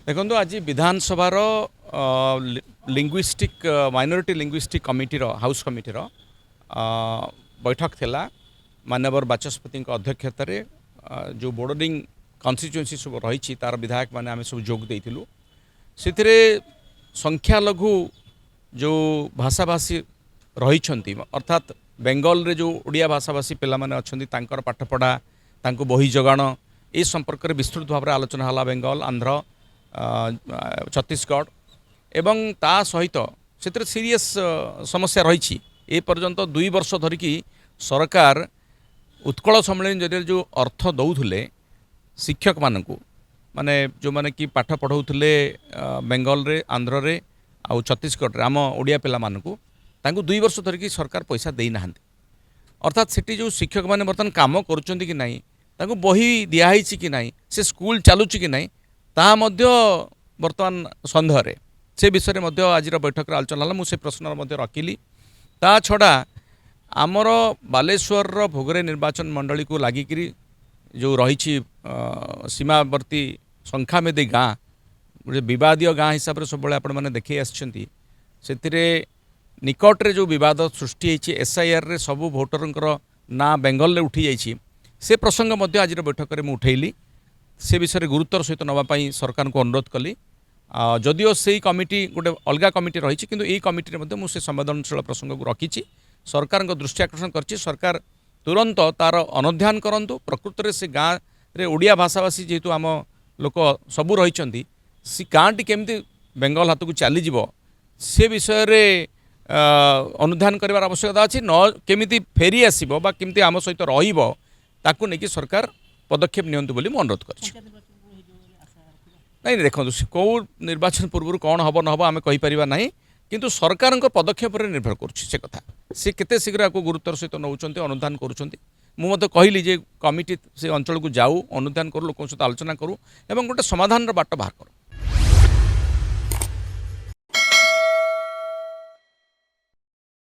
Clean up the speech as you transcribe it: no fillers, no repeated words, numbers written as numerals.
देखो आज Vidhan Sabha linguistic minority linguistic committee house committee बैठक थिला माननीय बाचस्पति अध्यक्षत जो बोर्डिंग कन्स्टिट्युएंसी सब रही तार विधायक मैंने आम सब जोग देलु से संख्यालघु जो भाषाभाषी रही अर्थात बेंगल रे जो ओडिया भाषाभाषी पिला माने अछंती तांकर पाठपढ़ा तांको बही जगाण ए संपर्क में विस्तृत भाव में आलोचना है बेंगल आंध्र छत्तीसगढ़ एवं ता सहित से सीरीयस समस्या रही ए पर्यंत 2 वर्ष धरिकी सरकार उत्कल सम्मेलन जरिए जो अर्थ दौले शिक्षक मानू माने जो माने कि पाठ पढ़ाऊले बेंगल रे आंध्र रे आउ छत्तीसगढ़ आम ओडिया पिला मानू 2 वर्ष धरिकी सरकार पैसा देना अर्थात सेठी जो शिक्षक मैंने बर्तमान काम करुँच कि नहीं तांको बही दिखाई कि नहीं से स्कूल चलुची कि नहीं ता मध्य बर्तमान सन्देह से विषय में आज बैठक आलोचना मुझे प्रश्न रखिली ता छड़ा आमर बालेश्वर भोगरे निर्वाचन मंडली को लगिकी जो रही सीमावर्ती संख्यामेदी गाँ गोटे बदीय गाँ हिसाब से सब आप देखी आसरे निकट रे जो विवाद सृष्टि होती एसआईआर रे सबू भोटर ना बेंगल रे उठी जाइए से प्रसंग आज बैठक में उठेली से विषय गुरुत्वर सहित नापी सरकार को अनुरोध कली जदिओ से कमिटी गोटे अलग कमिटी रही किंतु यही कमिटी मुझे संवेदनशील प्रसंग को रखी सरकार दृष्टि आकर्षण कर सरकार तुरंत तार अनुध्यान करूँ प्रकृत में से गाँव में ओडिया भाषाभाषी जेहेतु आम लोक सबू रही सी गाँटी केमती बेंगल हाथ को चलीज से विषय अनुध्यान कर आवश्यकता अच्छी न केमी फेरी आसो केमती आम सहित रही नहीं सरकार पदक्षेप नियंतु बोली मु अनुरोध कर नहीं देखो कौ निर्वाचन पूर्व कौन हम न हम आम कहीपर ना किंतु सरकार पदक्षेप निर्भर कर कथा सी केते शीघ्र आपको गुरुत्वर सहित नौ अनुधान कर कहली जे कमिटी से अंचल को जाऊ अनुधान करूँ लोक सहित आलोचना करूँ एवं गोटे समाधान बाट बाहर करूँ।